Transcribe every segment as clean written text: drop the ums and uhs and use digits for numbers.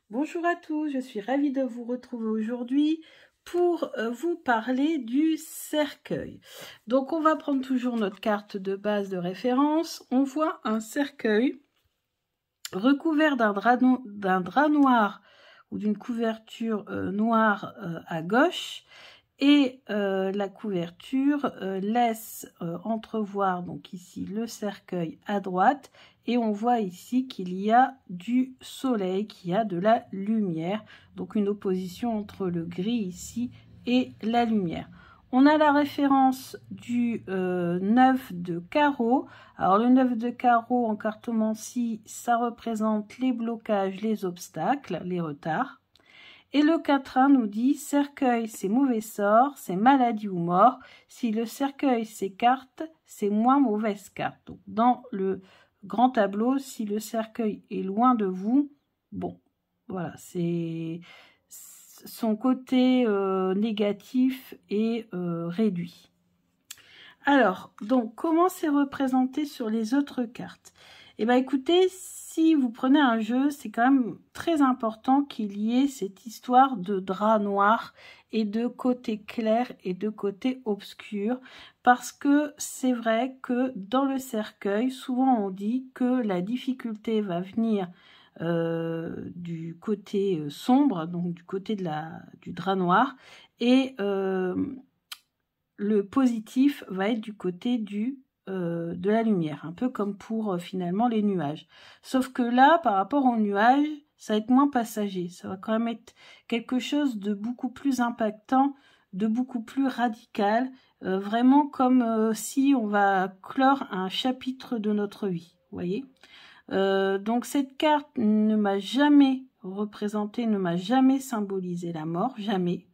Bonjour à tous, je suis ravie de vous retrouver aujourd'hui pour vous parler du cercueil. Donc on va prendre toujours notre carte de base de référence. On voit un cercueil recouvert d'un drap noir ou d'une couverture noire à gauche. Et la couverture laisse entrevoir donc ici le cercueil à droite et on voit ici qu'il y a du soleil, qu'il y a de la lumière, donc une opposition entre le gris ici et la lumière. On a la référence du 9 de carreau. Alors le 9 de carreau en cartomancie, ça représente les blocages, les obstacles, les retards. Et le 4-1 nous dit, cercueil, c'est mauvais sort, c'est maladie ou mort. Si le cercueil s'écarte, c'est moins mauvaise carte. Donc, dans le grand tableau, si le cercueil est loin de vous, bon, voilà, c'est son côté négatif est réduit. Alors, donc, comment c'est représenté sur les autres cartes? Eh bien, écoutez, si vous prenez un jeu, c'est quand même très important qu'il y ait cette histoire de drap noir et de côté clair et de côté obscur, parce que c'est vrai que dans le cercueil, souvent on dit que la difficulté va venir du côté sombre, donc du côté du drap noir, et le positif va être du côté de la lumière, un peu comme pour finalement les nuages. Sauf que là, par rapport aux nuages, ça va être moins passager. Ça va quand même être quelque chose de beaucoup plus impactant, de beaucoup plus radical, vraiment comme si on va clore un chapitre de notre vie, vous voyez. Donc cette carte ne m'a jamais représenté, ne m'a jamais symbolisé la mort, jamais.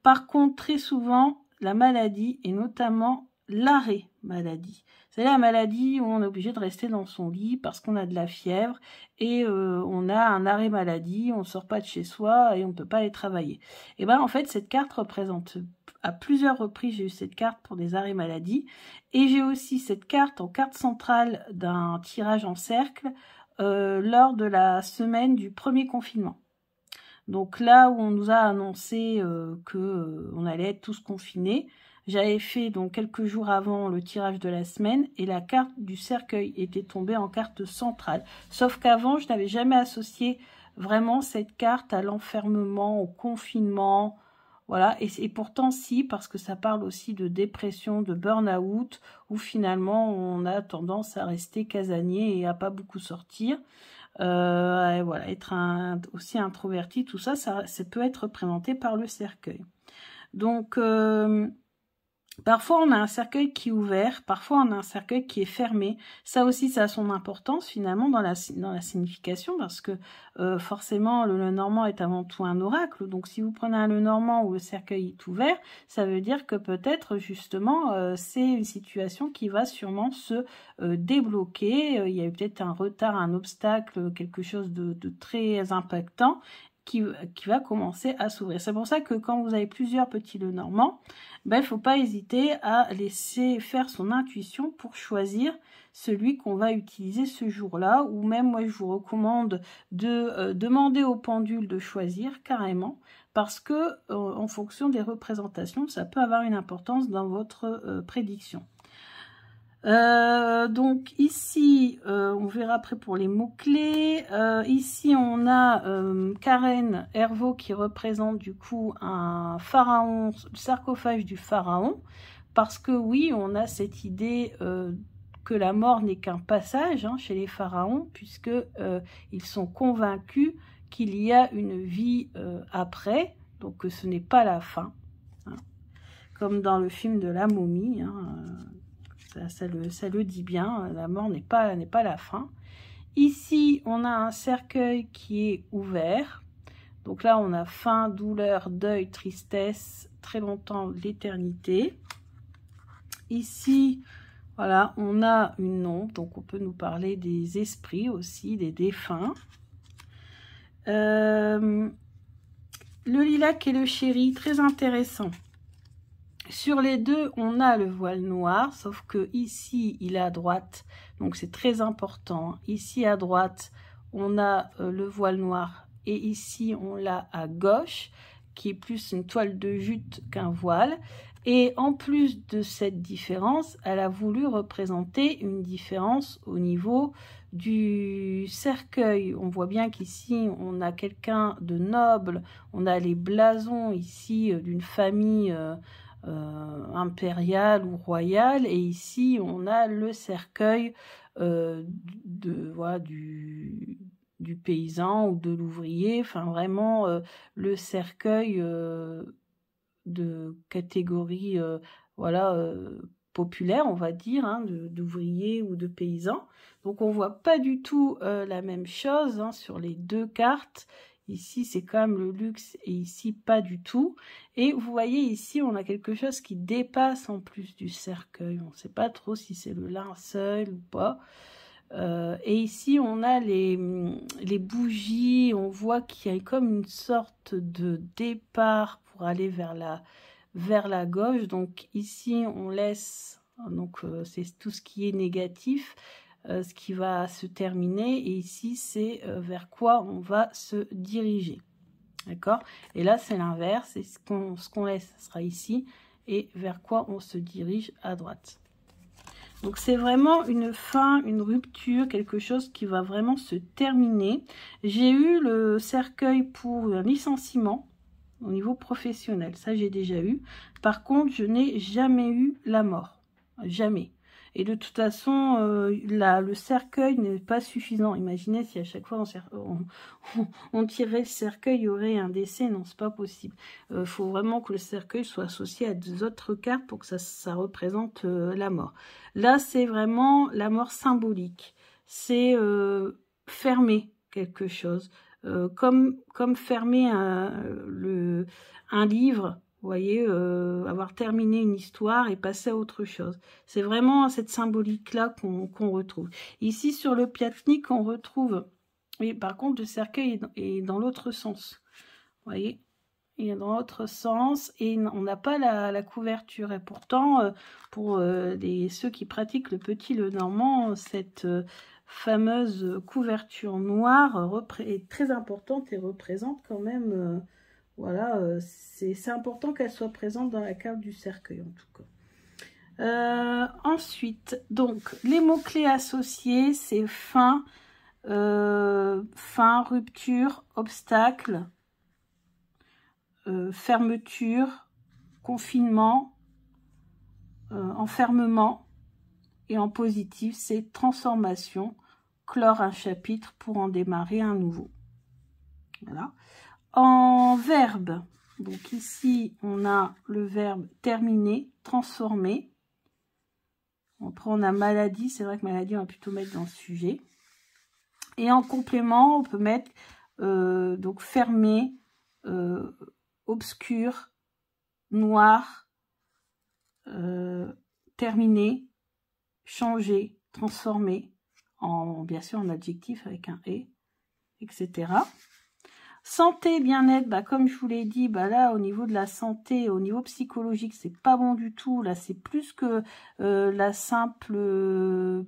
Par contre, très souvent, la maladie et notamment l'arrêt maladie. C'est la maladie où on est obligé de rester dans son lit parce qu'on a de la fièvre et on a un arrêt maladie, on ne sort pas de chez soi et on ne peut pas aller travailler. Et bien en fait, cette carte représente, à plusieurs reprises, j'ai eu cette carte pour des arrêts maladie et j'ai aussi cette carte en carte centrale d'un tirage en cercle lors de la semaine du premier confinement. Donc là où on nous a annoncé qu'on allait être tous confinés, j'avais fait donc quelques jours avant le tirage de la semaine et la carte du cercueil était tombée en carte centrale. Sauf qu'avant, je n'avais jamais associé vraiment cette carte à l'enfermement, au confinement. Voilà, et pourtant si, parce que ça parle aussi de dépression, de burn-out, où finalement on a tendance à rester casanier et à pas beaucoup sortir. Et voilà, être aussi introverti, tout ça, ça peut être représenté par le cercueil. Donc, parfois on a un cercueil qui est ouvert, parfois on a un cercueil qui est fermé. Ça aussi, ça a son importance finalement dans la signification, parce que forcément le Lenormand est avant tout un oracle. Donc si vous prenez un Lenormand où le cercueil est ouvert, ça veut dire que peut-être justement c'est une situation qui va sûrement se débloquer. Il y a eu peut-être un retard, un obstacle, quelque chose de très impactant qui va commencer à s'ouvrir. C'est pour ça que quand vous avez plusieurs petits Lenormand, ben, il ne faut pas hésiter à laisser faire son intuition pour choisir celui qu'on va utiliser ce jour-là, ou même moi je vous recommande de demander au pendule de choisir carrément, parce que en fonction des représentations, ça peut avoir une importance dans votre prédiction. Donc ici, on verra après pour les mots-clés. Ici, on a Karen Hervaux qui représente du coup un pharaon, le sarcophage du pharaon. Parce que oui, on a cette idée que la mort n'est qu'un passage chez les pharaons, puisque ils sont convaincus qu'il y a une vie après, donc que ce n'est pas la fin. Comme dans le film de la momie, ça le dit bien, la mort n'est pas la fin. Ici, on a un cercueil qui est ouvert. Donc là, on a faim, douleur, deuil, tristesse, très longtemps, l'éternité. Ici, voilà, on a une ombre, donc on peut nous parler des esprits aussi, des défunts. Le lilac et le chéri, très intéressant. Sur les deux, on a le voile noir, sauf que ici, il est à droite, donc c'est très important. Ici, à droite, on a le voile noir et ici on l'a à gauche, qui est plus une toile de jute qu'un voile. Et en plus de cette différence, elle a voulu représenter une différence au niveau du cercueil. On voit bien qu'ici, on a quelqu'un de noble, on a les blasons ici d'une famille impériale ou royale, et ici, on a le cercueil voilà, du paysan ou de l'ouvrier, enfin vraiment le cercueil de catégorie voilà populaire, on va dire, hein, d'ouvriers ou de paysans. Donc on voit pas du tout la même chose hein, sur les deux cartes. Ici c'est quand même le luxe et ici pas du tout. Et vous voyez ici on a quelque chose qui dépasse en plus du cercueil. On ne sait pas trop si c'est le linceul ou pas. Et ici on a les bougies, on voit qu'il y a comme une sorte de départ pour aller vers la gauche. Donc ici on laisse, donc c'est tout ce qui est négatif, ce qui va se terminer, et ici c'est vers quoi on va se diriger, d'accord. Et là c'est l'inverse, et ce qu'on laisse sera ici, et vers quoi on se dirige à droite. Donc c'est vraiment une fin, une rupture, quelque chose qui va vraiment se terminer. J'ai eu le cercueil pour un licenciement au niveau professionnel, ça j'ai déjà eu. Par contre, je n'ai jamais eu la mort, jamais. Et de toute façon, le cercueil n'est pas suffisant. Imaginez si à chaque fois on tirait le cercueil, il y aurait un décès. Non, c'est pas possible. Il faut vraiment que le cercueil soit associé à d'autres cartes pour que ça représente la mort. Là, c'est vraiment la mort symbolique. C'est fermer quelque chose. Comme fermer un livre. Vous voyez, avoir terminé une histoire et passer à autre chose. C'est vraiment cette symbolique-là qu'on retrouve. Ici, sur le piatnik, on retrouve... Mais par contre, le cercueil est dans l'autre sens. Vous voyez, il est dans l'autre sens et on n'a pas la couverture. Et pourtant, pour ceux qui pratiquent le petit Lenormand, cette fameuse couverture noire est très importante et représente quand même... voilà, c'est important qu'elle soit présente dans la carte du cercueil, en tout cas. Ensuite, donc, les mots-clés associés, c'est fin, rupture, obstacle, fermeture, confinement, enfermement. Et en positif, c'est transformation, clore un chapitre pour en démarrer un nouveau. Voilà. En verbe, donc ici, on a le verbe terminer, transformer. Après, on a maladie. C'est vrai que maladie, on va plutôt mettre dans le sujet. Et en complément, on peut mettre donc fermer, obscur, noir, terminer, changer, transformer, bien sûr en adjectif avec un « et », etc. Santé, bien-être, bah, comme je vous l'ai dit, bah, là, au niveau de la santé, au niveau psychologique, c'est pas bon du tout. Là, c'est plus que la simple...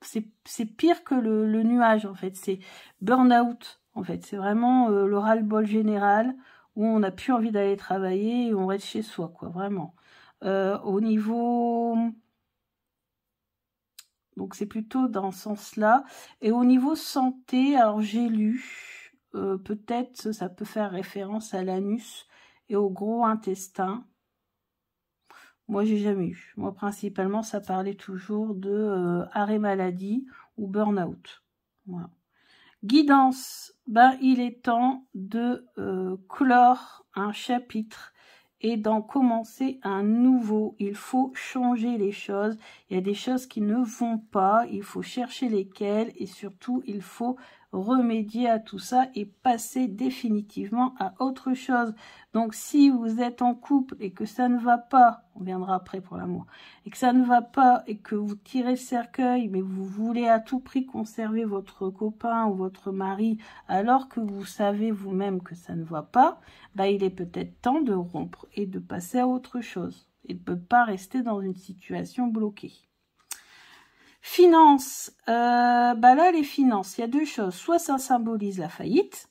c'est pire que le nuage, en fait. C'est burn-out, en fait. C'est vraiment le ras-le-bol général où on n'a plus envie d'aller travailler et on reste chez soi, quoi, vraiment. Au niveau... Donc, c'est plutôt dans ce sens-là. Et au niveau santé, alors j'ai lu... peut-être ça peut faire référence à l'anus et au gros intestin. Moi, j'ai jamais eu. Moi, principalement, ça parlait toujours de arrêt maladie ou burn-out. Voilà. Guidance. Ben, il est temps de clore un chapitre et d'en commencer un nouveau. Il faut changer les choses. Il y a des choses qui ne vont pas. Il faut chercher lesquelles et surtout, il faut remédier à tout ça et passer définitivement à autre chose. Donc, si vous êtes en couple et que ça ne va pas, on viendra après pour l'amour, et que ça ne va pas et que vous tirez le cercueil, mais vous voulez à tout prix conserver votre copain ou votre mari, alors que vous savez vous-même que ça ne va pas, bah, il est peut-être temps de rompre et de passer à autre chose et de ne pas rester dans une situation bloquée. Finances, bah là les finances, il y a deux choses, soit ça symbolise la faillite,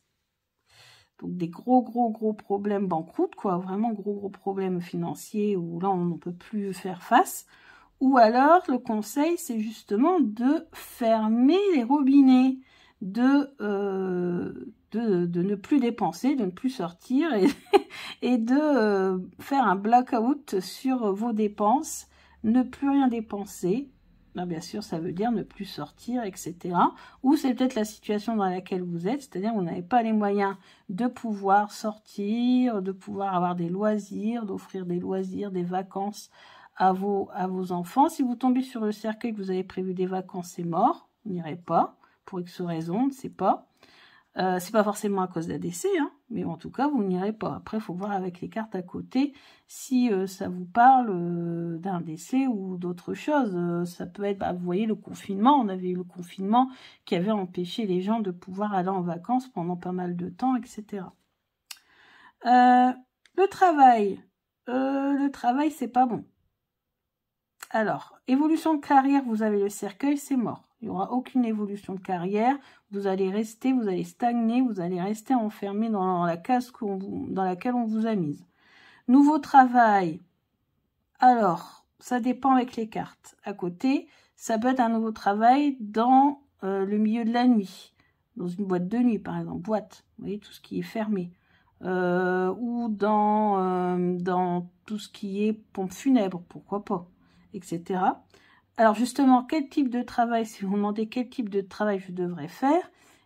Donc des gros problèmes banqueroute, quoi, vraiment gros problèmes financiers où là on ne peut plus faire face. Ou alors le conseil c'est justement de fermer les robinets, de ne plus dépenser, de ne plus sortir et de faire un blackout sur vos dépenses, ne plus rien dépenser. Là, bien sûr, ça veut dire ne plus sortir, etc. Ou c'est peut-être la situation dans laquelle vous êtes, c'est-à-dire que vous n'avez pas les moyens de pouvoir sortir, de pouvoir avoir des loisirs, d'offrir des loisirs, des vacances à vos enfants. Si vous tombez sur le cercueil, que vous avez prévu des vacances, c'est mort, vous n'irez pas, pour X raison, on ne sait pas. C'est pas forcément à cause d'un décès, hein, mais en tout cas, vous n'irez pas. Après, il faut voir avec les cartes à côté si ça vous parle d'un décès ou d'autre chose. Ça peut être, vous voyez, le confinement. On avait eu le confinement qui avait empêché les gens de pouvoir aller en vacances pendant pas mal de temps, etc. Le travail, c'est pas bon. Alors, évolution de carrière, vous avez le cercueil, c'est mort. Il n'y aura aucune évolution de carrière. Vous allez rester, vous allez stagner, vous allez rester enfermé dans la case dans laquelle on vous a mise. Nouveau travail. Alors, ça dépend avec les cartes. À côté, ça peut être un nouveau travail dans le milieu de la nuit. Dans une boîte de nuit, par exemple. Boîte, vous voyez, tout ce qui est fermé. Ou dans tout ce qui est pompe funèbre, pourquoi pas, etc. Alors justement, quel type de travail, si vous me demandez quel type de travail je devrais faire,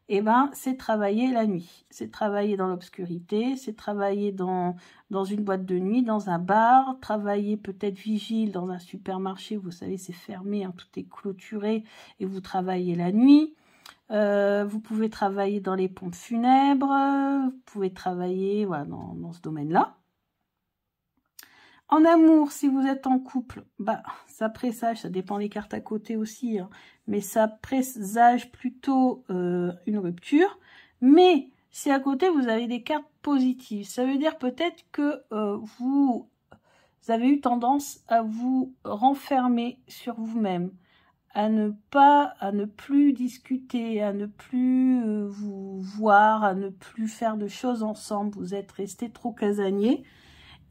eh ben, c'est travailler la nuit. C'est travailler dans l'obscurité, c'est travailler dans une boîte de nuit, dans un bar, travailler peut-être vigile dans un supermarché, vous savez, c'est fermé, hein, tout est clôturé, et vous travaillez la nuit. Vous pouvez travailler dans les pompes funèbres, vous pouvez travailler voilà, dans ce domaine-là. En amour, si vous êtes en couple, ça présage, ça dépend des cartes à côté aussi, hein, mais ça présage plutôt une rupture. Mais si à côté, vous avez des cartes positives, ça veut dire peut-être que vous avez eu tendance à vous renfermer sur vous-même, à ne plus discuter, à ne plus vous voir, à ne plus faire de choses ensemble. Vous êtes resté trop casanier.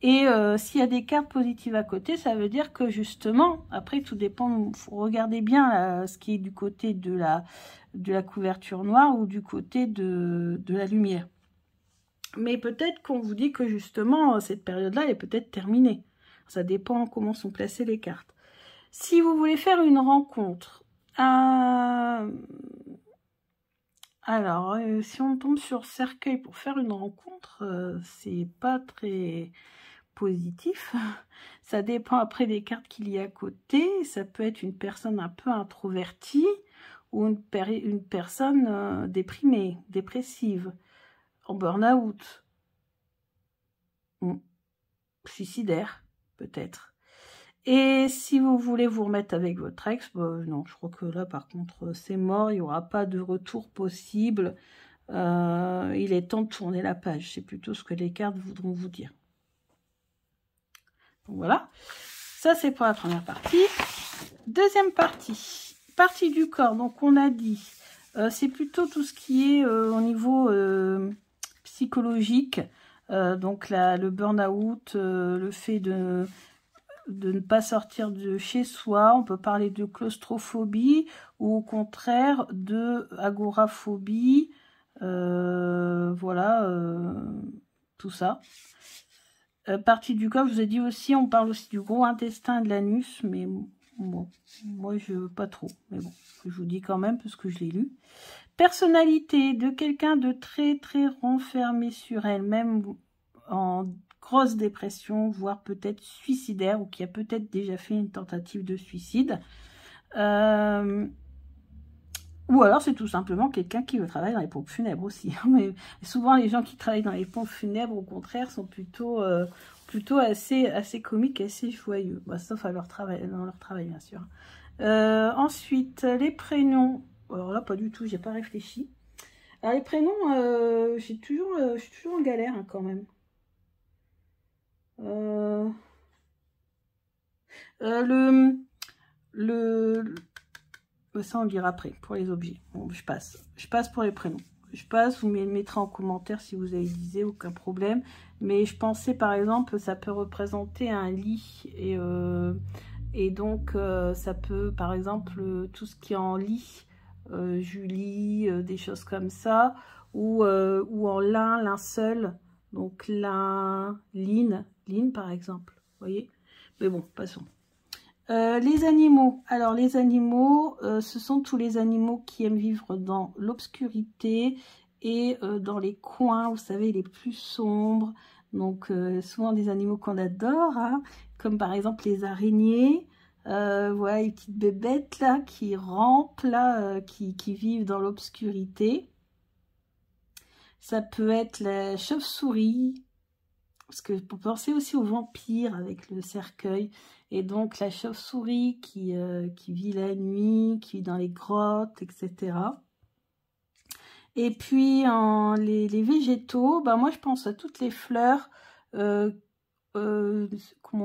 Et s'il y a des cartes positives à côté, ça veut dire que justement, après tout dépend, il faut regarder bien ce qui est du côté de la couverture noire ou du côté de la lumière. Mais peut-être qu'on vous dit que justement, cette période-là, elle est peut-être terminée. Ça dépend comment sont placées les cartes. Si vous voulez faire une rencontre, alors, si on tombe sur cercueil pour faire une rencontre, c'est pas très positif. Ça dépend après des cartes qu'il y a à côté. Ça peut être une personne un peu introvertie ou une personne déprimée, dépressive, en burn-out, suicidaire, peut-être. Et si vous voulez vous remettre avec votre ex, non, je crois que là, par contre, c'est mort. Il n'y aura pas de retour possible. Il est temps de tourner la page. C'est plutôt ce que les cartes voudront vous dire. Donc voilà. Ça, c'est pour la première partie. Deuxième partie. Partie du corps. Donc, on a dit, c'est plutôt tout ce qui est au niveau psychologique. Donc, le burn-out, le fait de ne pas sortir de chez soi, on peut parler de claustrophobie ou au contraire de agoraphobie, voilà, tout ça. Partie du corps, je vous ai dit aussi, on parle aussi du gros intestin et de l'anus, mais bon, moi je veux pas trop, mais bon, je vous dis quand même parce que je l'ai lu. Personnalité de quelqu'un de très renfermé sur elle-même, en grosse dépression, voire peut-être suicidaire, ou qui a peut-être déjà fait une tentative de suicide. Ou alors c'est tout simplement quelqu'un qui veut travailler dans les pompes funèbres aussi. Mais souvent les gens qui travaillent dans les pompes funèbres, au contraire, sont plutôt assez comiques, assez joyeux. Sauf à dans leur travail, bien sûr. Ensuite, les prénoms. Alors là, pas du tout, j'ai pas réfléchi. Alors les prénoms, je suis toujours en galère hein, quand même. Ça on le dira après pour les objets. Bon, je passe pour les prénoms. je passe, vous me le mettrez en commentaire si vous avez des idées, aucun problème. Mais je pensais par exemple, ça peut représenter un lit. Et donc, ça peut, par exemple, tout ce qui est en lit, Julie, des choses comme ça, ou en lin, linceul, donc lin, line par exemple, vous voyez. Mais bon, passons. Les animaux. Alors, les animaux, ce sont tous les animaux qui aiment vivre dans l'obscurité et dans les coins, vous savez, les plus sombres. Donc, souvent des animaux qu'on adore, hein, comme par exemple les araignées. Voilà, les petites bébêtes là qui rampent, là, qui vivent dans l'obscurité. Ça peut être la chauve-souris, parce que pour penser aussi aux vampires avec le cercueil. Et donc la chauve-souris qui vit la nuit, qui vit dans les grottes, etc. Et puis les végétaux, bah moi je pense à toutes les fleurs, comment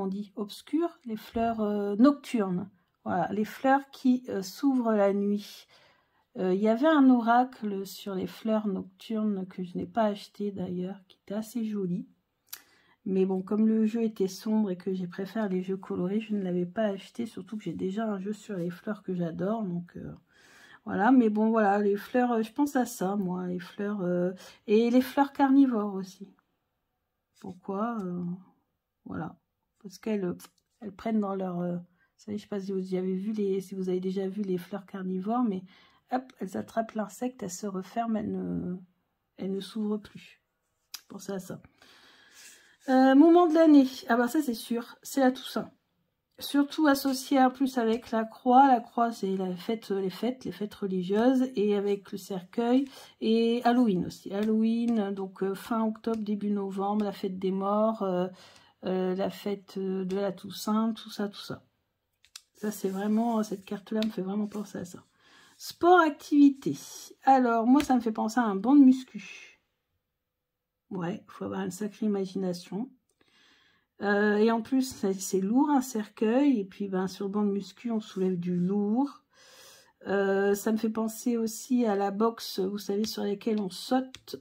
on dit, obscures, les fleurs nocturnes. Voilà, les fleurs qui s'ouvrent la nuit. Il y avait un oracle sur les fleurs nocturnes que je n'ai pas acheté d'ailleurs, qui était assez joli. Mais bon, comme le jeu était sombre et que j'ai préféré les jeux colorés, je ne l'avais pas acheté, surtout que j'ai déjà un jeu sur les fleurs que j'adore, donc voilà. Mais bon, voilà, les fleurs, je pense à ça, moi, les fleurs, et les fleurs carnivores aussi. Pourquoi voilà, parce qu'elles prennent dans leur, vous savez, je ne sais pas si vous avez vu si vous avez déjà vu les fleurs carnivores, mais hop, elles attrapent l'insecte, elles se referment, elles ne s'ouvrent plus. Pensez à ça. Moment de l'année, ah bah ça c'est sûr, c'est la Toussaint. Surtout associé en plus avec la croix c'est la fête, les fêtes religieuses, et avec le cercueil, et Halloween aussi. Halloween, donc fin octobre, début novembre, la fête des morts, la fête de la Toussaint, tout ça. Ça c'est vraiment, cette carte-là me fait vraiment penser à ça. Sport, activité. Alors moi ça me fait penser à un banc de muscu. Ouais, il faut avoir une sacrée imagination. Et en plus, c'est lourd, un cercueil. Et puis, ben, sur le banc de muscu, on soulève du lourd. Ça me fait penser aussi à la boxe, vous savez, sur laquelle on saute.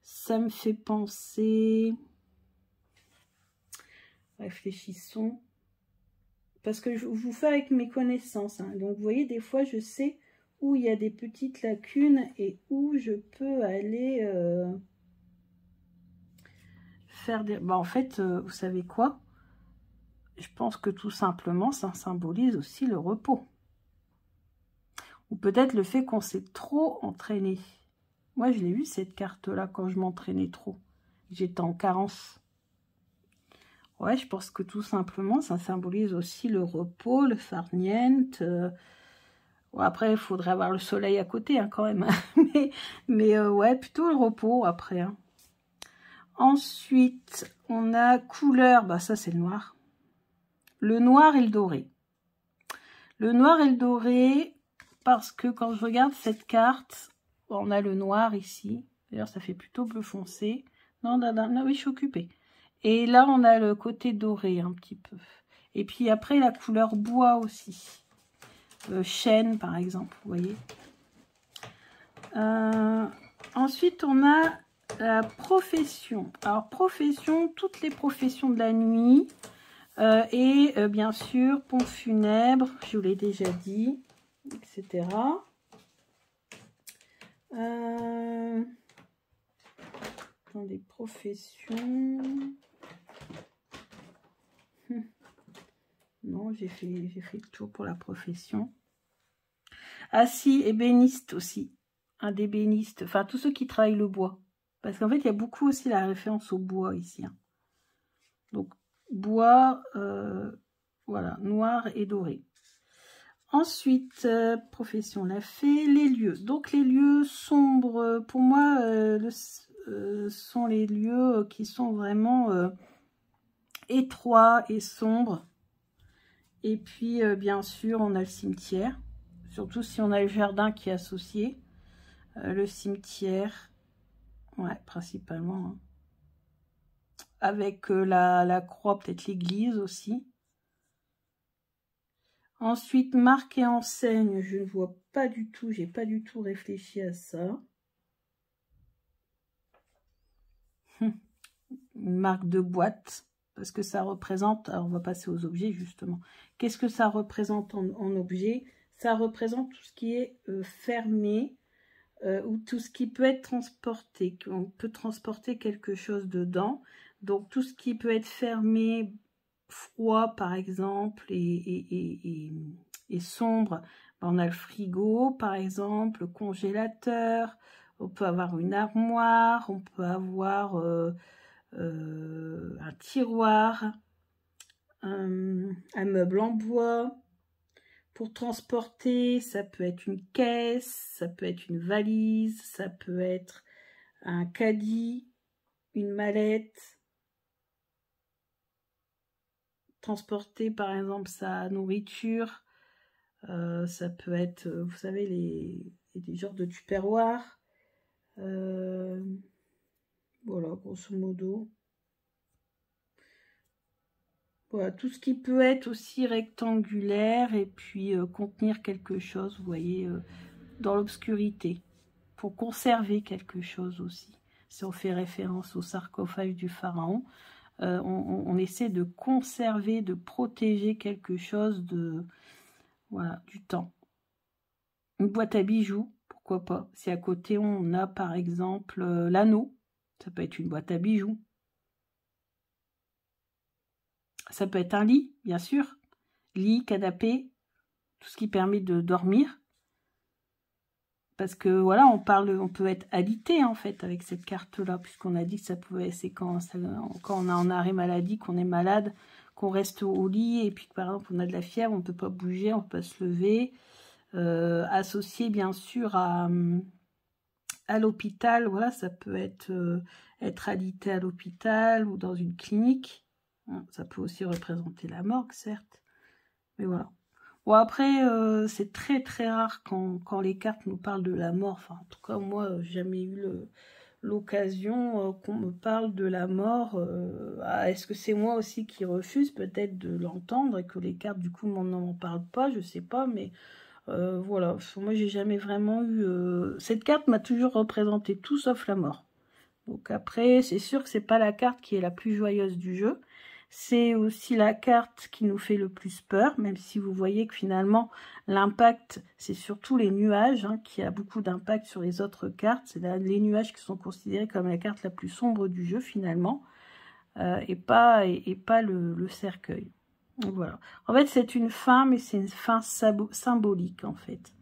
Ça me fait penser... Réfléchissons. Parce que je vous fais avec mes connaissances. Hein. Donc, vous voyez, des fois, je sais où il y a des petites lacunes et où je peux aller... faire des... Bah, en fait, vous savez quoi? Je pense que tout simplement, ça symbolise aussi le repos. Ou peut-être le fait qu'on s'est trop entraîné. Moi, je l'ai eu cette carte-là quand je m'entraînais trop. J'étais en carence. Ouais, je pense que tout simplement, ça symbolise aussi le repos, le farniente. Bon, après, il faudrait avoir le soleil à côté, hein, quand même. mais ouais, plutôt le repos après. Hein. Ensuite, on a couleur. Bah, ça, c'est le noir. Le noir et le doré. Le noir et le doré, parce que quand je regarde cette carte, on a le noir ici. D'ailleurs, ça fait plutôt bleu foncé. Non, oui, je suis occupée. Et là, on a le côté doré un petit peu. Et puis après, la couleur bois aussi. Chêne, par exemple, vous voyez. Ensuite, on a la profession. Alors, profession, toutes les professions de la nuit. Et bien sûr, pompe funèbre, je vous l'ai déjà dit, etc. Dans les professions... Non, j'ai fait le tour pour la profession. Ah si, ébéniste aussi. Un d'ébéniste, enfin tous ceux qui travaillent le bois. Parce qu'en fait, il y a beaucoup aussi la référence au bois ici. Hein. Donc, bois, voilà, noir et doré. Ensuite, profession l'a fait, les lieux. Donc, les lieux sombres, pour moi, sont les lieux qui sont vraiment étroits et sombres. Et puis, bien sûr, on a le cimetière. Surtout si on a le jardin qui est associé. Le cimetière, ouais, principalement. Hein. Avec la croix, peut-être l'église aussi. Ensuite, marque et enseigne, je ne vois pas du tout, j'ai pas du tout réfléchi à ça. une marque de boîte, parce que ça représente, alors on va passer aux objets justement. Qu'est-ce que ça représente en objet? Ça représente tout ce qui est fermé, ou tout ce qui peut être transporté. On peut transporter quelque chose dedans. Donc tout ce qui peut être fermé, froid par exemple, et sombre, on a le frigo par exemple, le congélateur, on peut avoir une armoire, on peut avoir un tiroir, un meuble en bois. Pour transporter, ça peut être une caisse, ça peut être une valise, ça peut être un caddie, une mallette. Transporter par exemple sa nourriture, ça peut être, vous savez, des genres de tupperware. Voilà, grosso modo. Voilà, tout ce qui peut être aussi rectangulaire et puis contenir quelque chose, vous voyez, dans l'obscurité, pour conserver quelque chose aussi. Si on fait référence au sarcophage du pharaon, on essaie de conserver, de protéger quelque chose de, voilà, du temps. Une boîte à bijoux, pourquoi pas. Si à côté on a par exemple l'anneau, ça peut être une boîte à bijoux. Ça peut être un lit, bien sûr. Lit, canapé, tout ce qui permet de dormir. Parce que voilà, on peut être alité en fait avec cette carte-là, puisqu'on a dit que ça pouvait, c'est quand on a en arrêt maladie, qu'on est malade, qu'on reste au lit, et puis par exemple on a de la fièvre, on ne peut pas bouger, on ne peut pas se lever. Associé bien sûr à l'hôpital, voilà, ça peut être alité à l'hôpital ou dans une clinique. Ça peut aussi représenter la morgue, certes. Mais voilà. Bon, après, c'est très très rare quand les cartes nous parlent de la mort. Enfin, en tout cas, moi, j'ai jamais eu l'occasion qu'on me parle de la mort. Est-ce que c'est moi aussi qui refuse peut-être de l'entendre et que les cartes, du coup, n'en parlent pas? Je sais pas, mais voilà. Moi, j'ai jamais vraiment eu... Cette carte m'a toujours représenté tout sauf la mort. Donc après, c'est sûr que c'est pas la carte qui est la plus joyeuse du jeu. C'est aussi la carte qui nous fait le plus peur, même si vous voyez que finalement, l'impact, c'est surtout les nuages, qui a beaucoup d'impact sur les autres cartes. C'est les nuages qui sont considérés comme la carte la plus sombre du jeu, finalement, et pas le cercueil. Donc, voilà. En fait, c'est une fin, mais c'est une fin symbolique, en fait.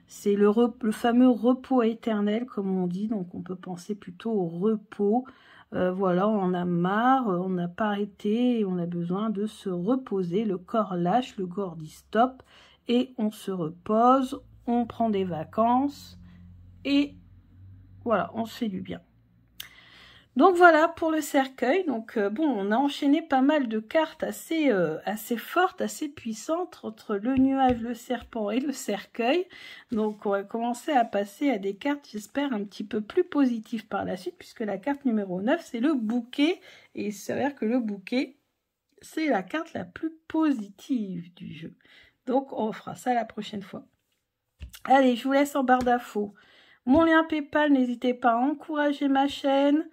C'est le fameux repos éternel, comme on dit, donc on peut penser plutôt au repos. Voilà, on en a marre, on n'a pas arrêté, et on a besoin de se reposer. Le corps lâche, le corps dit stop, et on se repose, on prend des vacances, et voilà, on se fait du bien. Donc voilà pour le cercueil. Donc bon, on a enchaîné pas mal de cartes assez fortes, assez puissantes entre le nuage, le serpent et le cercueil. Donc on va commencer à passer à des cartes, j'espère, un petit peu plus positives par la suite, puisque la carte numéro 9, c'est le bouquet. Et il s'avère que le bouquet, c'est la carte la plus positive du jeu. Donc on fera ça la prochaine fois. Allez, je vous laisse en barre d'infos. Mon lien PayPal, n'hésitez pas à encourager ma chaîne.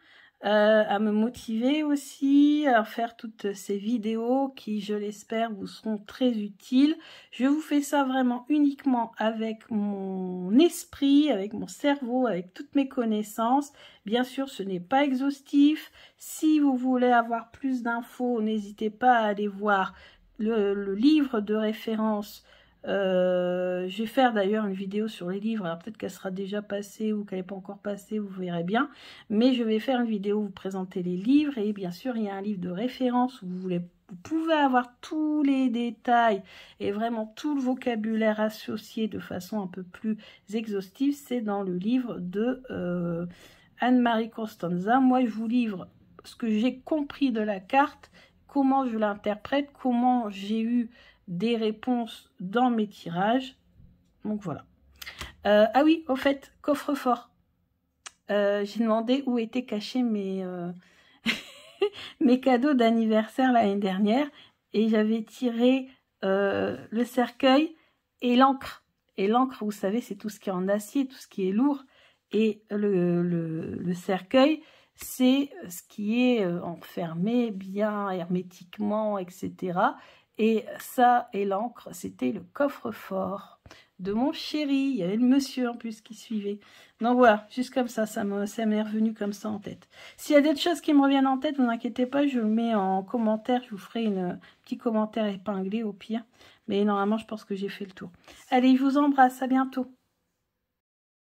À me motiver aussi, à faire toutes ces vidéos qui, je l'espère, vous seront très utiles. Je vous fais ça vraiment uniquement avec mon esprit, avec mon cerveau, avec toutes mes connaissances. Bien sûr, ce n'est pas exhaustif. Si vous voulez avoir plus d'infos, n'hésitez pas à aller voir le livre de référence. Je vais faire d'ailleurs une vidéo sur les livres, alors peut-être qu'elle sera déjà passée ou qu'elle n'est pas encore passée, vous verrez bien, mais je vais faire une vidéo où vous présenter les livres, et bien sûr il y a un livre de référence où vous pouvez avoir tous les détails et vraiment tout le vocabulaire associé de façon un peu plus exhaustive. C'est dans le livre de Anne-Marie Costanza. Moi je vous livre ce que j'ai compris de la carte, comment je l'interprète, comment j'ai eu des réponses dans mes tirages. Donc voilà. Ah oui, au fait, coffre-fort. J'ai demandé où étaient cachés mes cadeaux d'anniversaire l'année dernière, et j'avais tiré le cercueil et l'encre. Et l'encre, vous savez, c'est tout ce qui est en acier, tout ce qui est lourd. Et le cercueil, c'est ce qui est enfermé bien hermétiquement, etc. Et ça et l'encre, c'était le coffre-fort de mon chéri. Il y avait le monsieur en plus qui suivait. Donc voilà, juste comme ça m'est revenu comme ça en tête. S'il y a d'autres choses qui me reviennent en tête, ne vous inquiétez pas, je le mets en commentaire. Je vous ferai un petit commentaire épinglé au pire. Mais normalement, je pense que j'ai fait le tour. Allez, je vous embrasse, à bientôt.